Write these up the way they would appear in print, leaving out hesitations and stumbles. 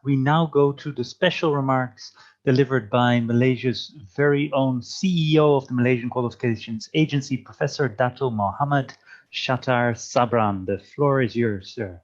we now go to the special remarks delivered by Malaysia's very own CEO of the Malaysian Qualifications Agency, Professor Dato Muhammad Shatar Sabran. The floor is yours, sir.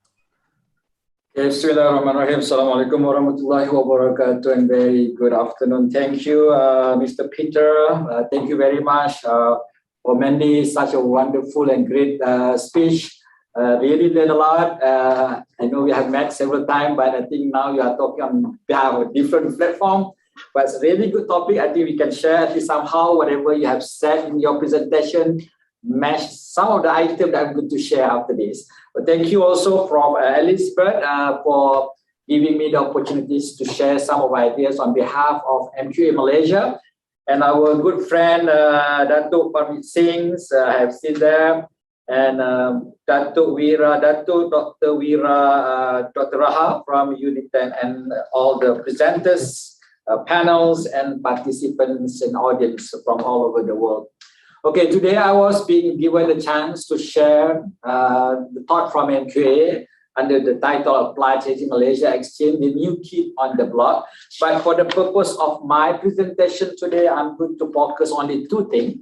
Bismillahirrahmanirrahim. Assalamualaikum warahmatullahi wabarakatuh, and very good afternoon. Thank you, Mr. Peter. Thank you very much for Mandy, such a wonderful and great speech. Really learned a lot. I know we have met several times, but I think now you are talking on behalf of a different platform. But it's a really good topic. I think we can share at least somehow whatever you have said in your presentation, match some of the items that I'm going to share after this. But thank you also from Elizabeth for giving me the opportunities to share some of my ideas on behalf of MQA Malaysia. And our good friend Dato Parmit Singh, I have seen there, and Dr. Wira, Dr. Raha from Unitan, and all the presenters, panels, and participants and audience from all over the world. Okay, today I was being given the chance to share the thought from MQA under the title Applied HEIs Malaysia Exchange, the new kid on the block. But for the purpose of my presentation today, I'm going to focus on the two things: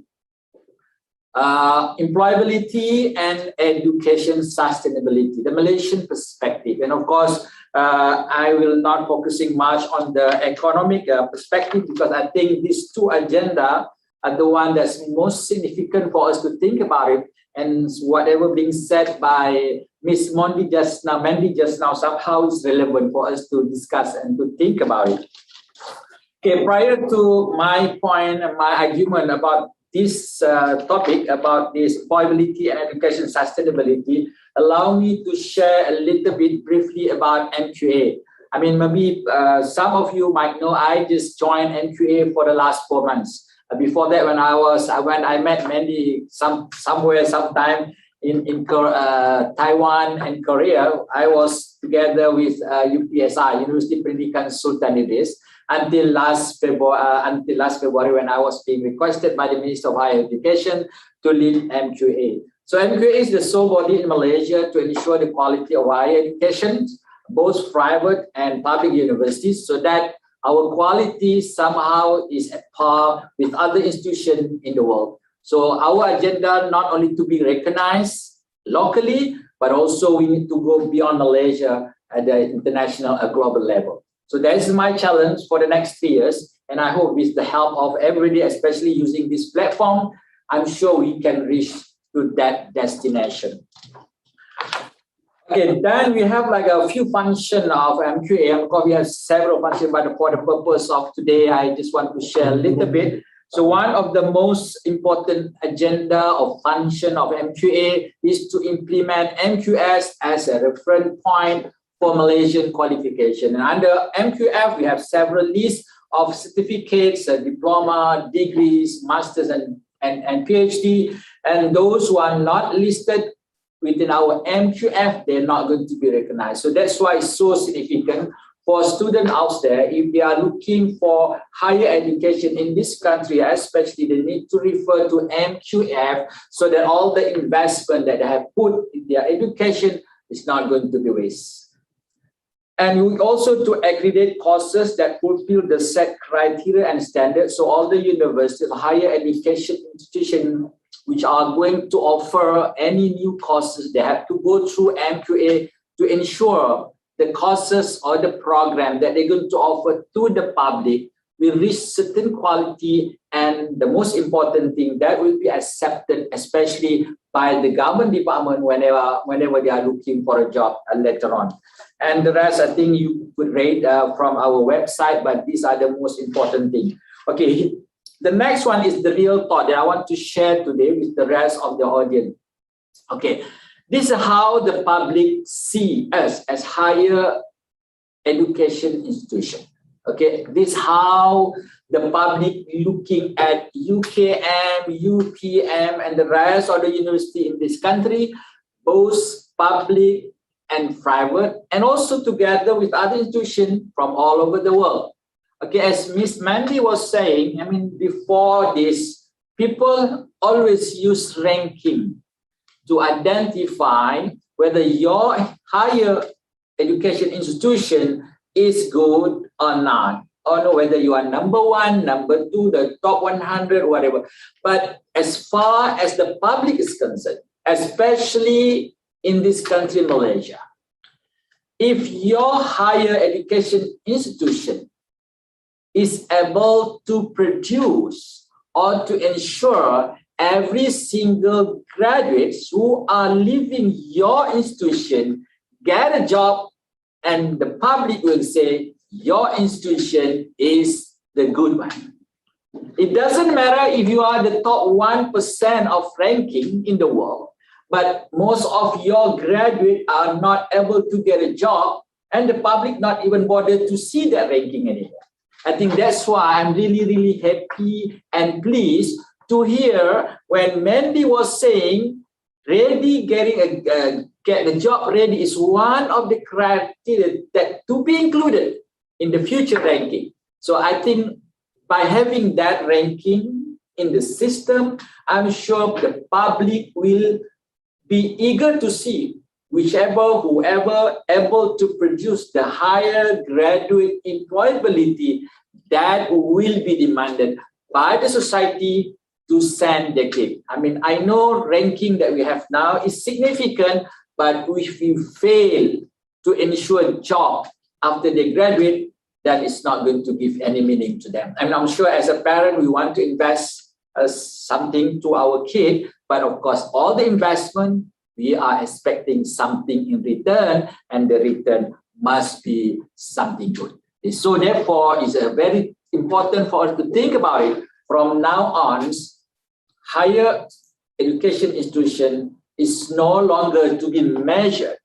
employability and education sustainability, the Malaysian perspective. And of course, I will not focusing much on the economic perspective, because I think these two agendas are the one that's most significant for us to think about it. And whatever being said by Miss Mandy just now somehow is relevant for us to discuss and to think about it. Okay, prior to my point and my argument about this topic, about this employability and education sustainability, allow me to share a little bit briefly about MQA. I mean, maybe some of you might know I just joined MQA for the last 4 months. Before that, when I met Mandy somewhere, sometime in Taiwan and Korea, I was together with UPSI, University Pendidikan Sultan Idris, until last February, when I was being requested by the Minister of Higher Education to lead MQA. So MQA is the sole body in Malaysia to ensure the quality of higher education, both private and public universities, so that our quality somehow is at par with other institutions in the world. So our agenda not only to be recognized locally, but also we need to go beyond Malaysia at the international, global level. So that is my challenge for the next 3 years. And I hope with the help of everybody, especially using this platform, I'm sure we can reach to that destination. Okay, then we have like a few functions of MQA. Of course, we have several functions, but for the purpose of today, I just want to share a little bit. So one of the most important agenda or function of MQA is to implement MQS as a reference point for Malaysian qualification. And under MQF, we have several lists of certificates, diploma, degrees, masters, and PhD. And those who are not listed within our MQF, they're not going to be recognized. So that's why it's so significant for students out there. If they are looking for higher education in this country, especially, they need to refer to MQF so that all the investment that they have put in their education is not going to be waste. And we also to accredit courses that fulfill the set criteria and standards. So all the universities, higher education institutions, which are going to offer any new courses, they have to go through MQA to ensure the courses or the program that they're going to offer to the public will reach certain quality, and the most important thing, that will be accepted, especially by the government department whenever they are looking for a job later on. And the rest, I think you could read from our website, but these are the most important things. Okay. The next one is the real thought that I want to share today with the rest of the audience. Okay, this is how the public see us as higher education institution. Okay, this is how the public looking at UKM, UPM, and the rest of the university in this country, both public and private, and also together with other institutions from all over the world. Okay, as Miss Mandy was saying, I mean, before this, people always use ranking to identify whether your higher education institution is good or not, or no, whether you are number one, number two, the top 100, whatever. But as far as the public is concerned, especially in this country, Malaysia, if your higher education institution is able to produce or to ensure every single graduates who are leaving your institution get a job, and the public will say your institution is the good one. It doesn't matter if you are the top 1% of ranking in the world, but most of your graduates are not able to get a job, and the public not even bother to see that ranking anymore. I think that's why I'm really, really happy and pleased to hear when Mandy was saying, ready get the job ready is one of the criteria that to be included in the future ranking. So I think by having that ranking in the system, I'm sure the public will be eager to see whoever able to produce the higher graduate employability that will be demanded by the society to send the kid. I mean, I know ranking that we have now is significant, but if we fail to ensure a job after they graduate, that is not going to give any meaning to them. And I'm sure as a parent, we want to invest something to our kid, but of course, all the investment, we are expecting something in return, and the return must be something good. So therefore, it's very important for us to think about it. From now on, higher education institution is no longer to be measured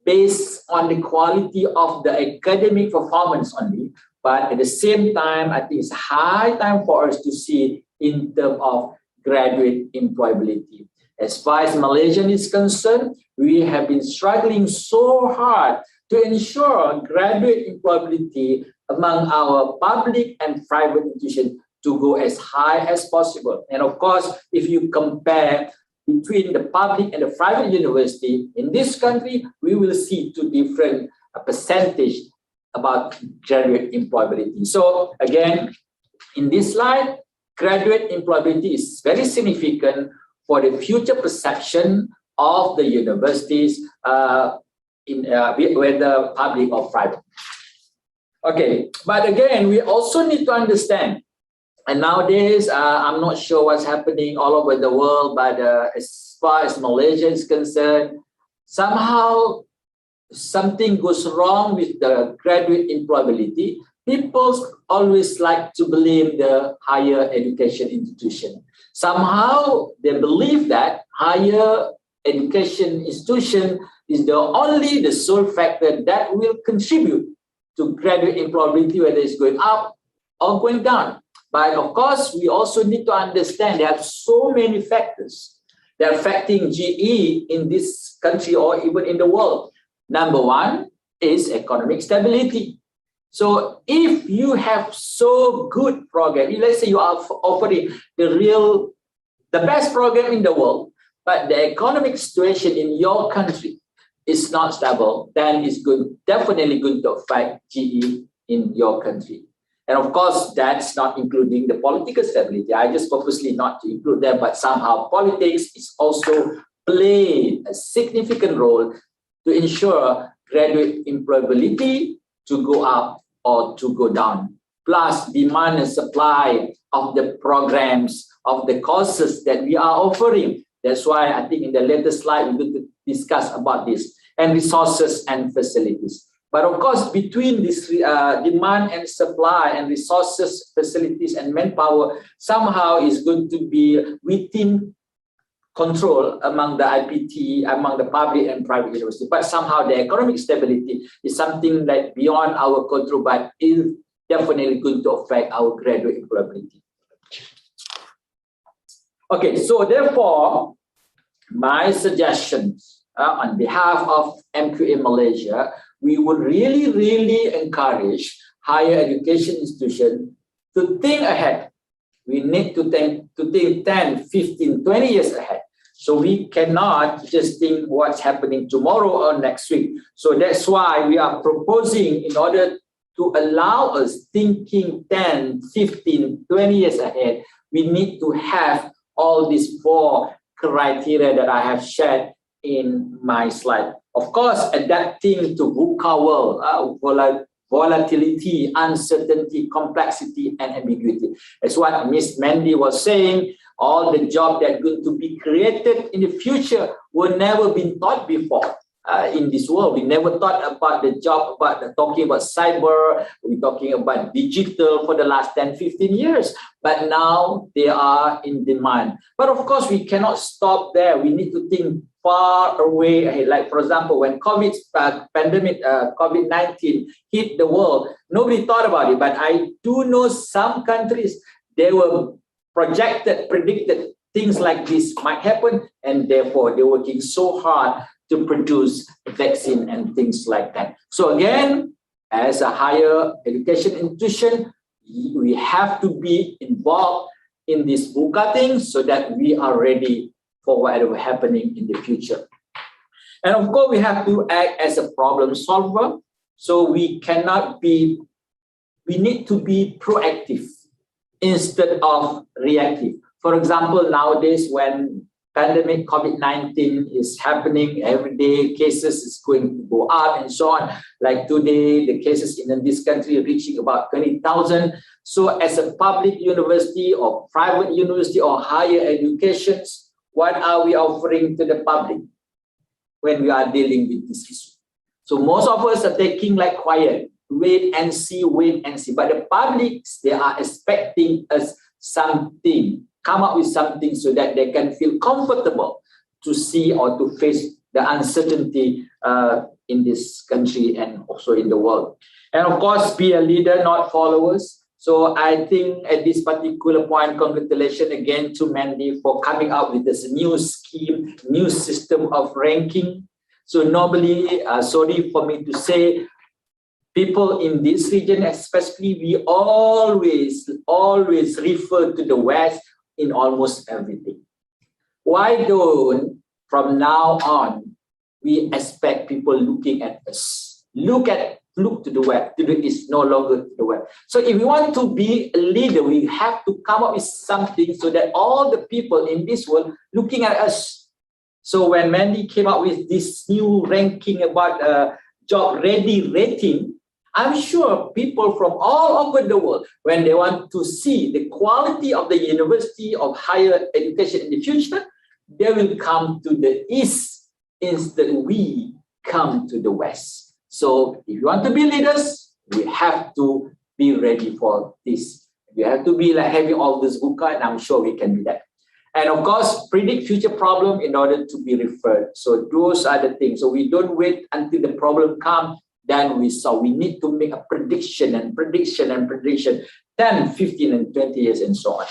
based on the quality of the academic performance only, but at the same time, I think it's high time for us to see in terms of graduate employability. As far as Malaysian is concerned, we have been struggling so hard to ensure graduate employability among our public and private institutions to go as high as possible. And of course, if you compare between the public and the private university in this country, we will see two different percentage about graduate employability. So again, in this slide, graduate employability is very significant for the future perception of the universities, whether public or private. Okay, but again, we also need to understand, and nowadays, I'm not sure what's happening all over the world, but as far as Malaysia is concerned, somehow something goes wrong with the graduate employability. People always like to blame the higher education institution. Somehow they believe that higher education institution is the sole factor that will contribute to graduate employability, whether it's going up or going down. But of course, we also need to understand there are so many factors that are affecting GE in this country or even in the world. Number one is economic stability. So if you have so good program, let's say you are offering the best program in the world, but the economic situation in your country is not stable, then it's definitely going to affect GE in your country. And of course, that's not including the political stability. I just purposely not to include them, but somehow politics is also playing a significant role to ensure graduate employability to go up or to go down. Plus demand and supply of the programs, of the courses that we are offering. That's why I think in the later slide, we're going to discuss about this, and resources and facilities. But of course, between this demand and supply and resources, facilities and manpower, somehow is going to be within control among the IPT, among the public and private university. But somehow the economic stability is something like beyond our control, but is definitely going to affect our graduate employability. Okay, so therefore, my suggestions on behalf of MQA Malaysia, we would really, really encourage higher education institutions to think ahead. We need to think 10, 15, 20 years ahead. So we cannot just think what's happening tomorrow or next week. So that's why we are proposing, in order to allow us thinking 10, 15, 20 years ahead, we need to have all these 4 criteria that I have shared in my slide. Of course, adapting to VUCA world, volatility, uncertainty, complexity, and ambiguity. That's what Miss Mandy was saying. All the jobs that are going to be created in the future were never been thought before. In this world, we never thought about the job, talking about cyber, we're talking about digital for the last 10, 15 years. But now they are in demand. But of course, we cannot stop there. We need to think far away ahead. Like, for example, when COVID-19 hit the world, nobody thought about it. But I do know some countries, they were predicted things like this might happen, and therefore they're working so hard to produce a vaccine and things like that. So again, as a higher education institution, we have to be involved in this VUCA thing so that we are ready for whatever happening in the future. And of course, we have to act as a problem solver. So we need to be proactive instead of reactive. For example, nowadays when pandemic COVID-19 is happening every day, cases is going to go up and so on. Like today, the cases in this country are reaching about 20,000. So as a public university or private university or higher educations, what are we offering to the public when we are dealing with this issue? So most of us are taking like quiet, wait and see. But the public, they are expecting us something, come up with something so that they can feel comfortable to see or to face the uncertainty in this country and also in the world. And of course, be a leader, not followers. So I think at this particular point, congratulations again to Mandy for coming up with this new scheme, new system of ranking. So normally, sorry for me to say, people in this region, especially, we always refer to the West in almost everything. Why don't, from now on, we expect people looking at us? Look to the West. To the East, no longer to the West. So if we want to be a leader, we have to come up with something so that all the people in this world looking at us. So when Mandy came up with this new ranking about job ready rating, I'm sure people from all over the world, when they want to see the quality of the university of higher education in the future, they will come to the East instead we come to the West. So if you want to be leaders, we have to be ready for this. We have to be like having all this VUCA, and I'm sure we can do that. And of course, predict future problem in order to be referred. So those are the things. So we don't wait until the problem comes. Then we need to make a prediction, 10, 15, and 20 years and so on.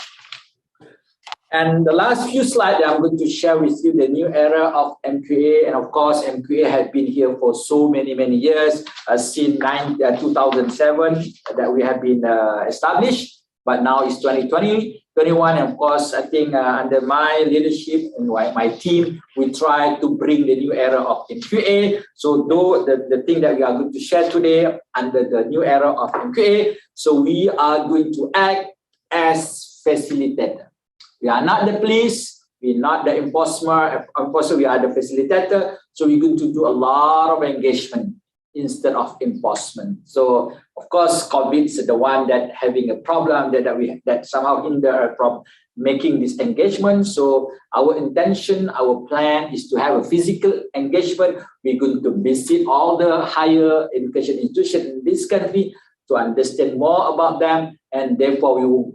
And the last few slides I'm going to share with you the new era of MQA. And of course, MQA has been here for so many years, since 2007 that we have been established. But now it's 2020, 21. And of course, I think under my leadership and my team, we try to bring the new era of MQA. So though the thing that we are going to share today under the new era of MQA, so we are going to act as facilitator. We are not the police, we're not the enforcer, we are the facilitator. So we're going to do a lot of engagement instead of enforcement. So of course, COVID is the one that having a problem that somehow hinder from making this engagement. So our intention, our plan is to have a physical engagement. We're going to visit all the higher education institutions in this country to understand more about them, and therefore we're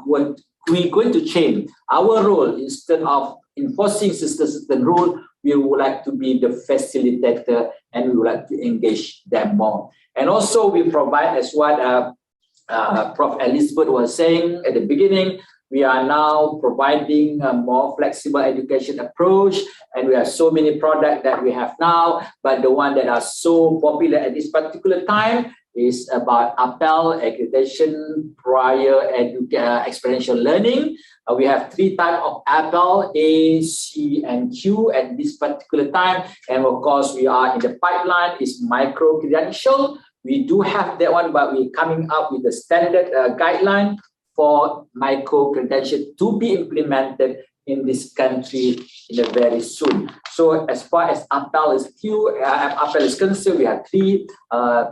going to change our role. Instead of enforcing certain rule, we would like to be the facilitator and we would like to engage them more. And also we provide, as what Prof. Elizabeth was saying at the beginning, we are now providing a more flexible education approach, and we have so many products that we have now, but the one that are so popular at this particular time is about APEL, accreditation prior experiential learning. We have 3 types of APEL, A, C, and Q at this particular time. And of course, we are in the pipeline is micro-credential. We do have that one, but we're coming up with a standard guideline for micro-credential to be implemented in this country in a very soon. So as far as APEL is concerned, we have three.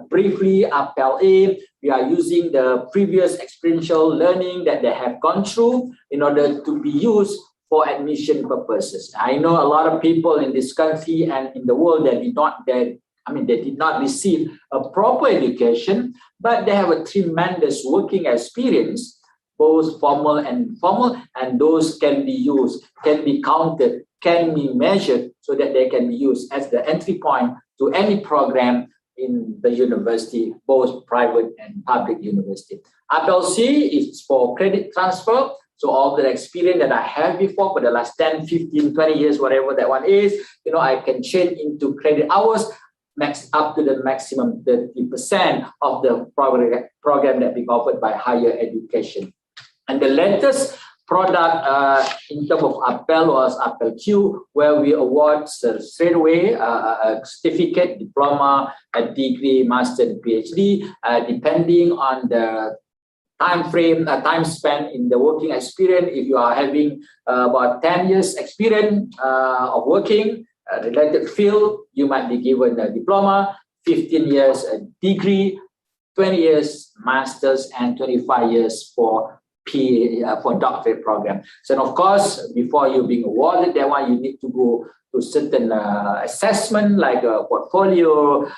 Briefly, APEL A, we are using the previous experiential learning that they have gone through in order to be used for admission purposes. I know a lot of people in this country and in the world that they did not receive a proper education, but they have a tremendous working experience, both formal and informal, and those can be used, can be counted, can be measured so that they can be used as the entry point to any program in the university, both private and public university. APEL C is for credit transfer. So all the experience that I have before for the last 10, 15, 20 years, whatever that one is, I can change into credit hours, max up to the maximum 30% of the program that be offered by higher education. And the latest product in terms of APEL was APEL Q, where we award straight away a certificate, diploma, a degree, master, PhD, depending on the time spent in the working experience. If you are having about 10 years experience of working related field, you might be given a diploma, 15 years a degree, 20 years masters, and 25 years for doctorate program. So of course, before you being awarded that one, you need to go to certain assessment like a portfolio,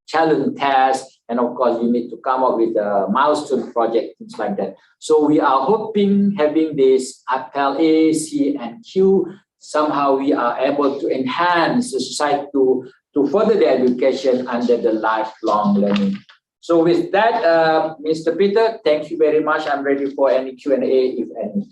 challenge test, and of course, you need to come up with a milestone project, things like that. So we are hoping having this APEL A, C, and Q, somehow we are able to enhance the society to further the education under the lifelong learning. So with that, Mr. Peter, thank you very much. I'm ready for any Q&A, if any.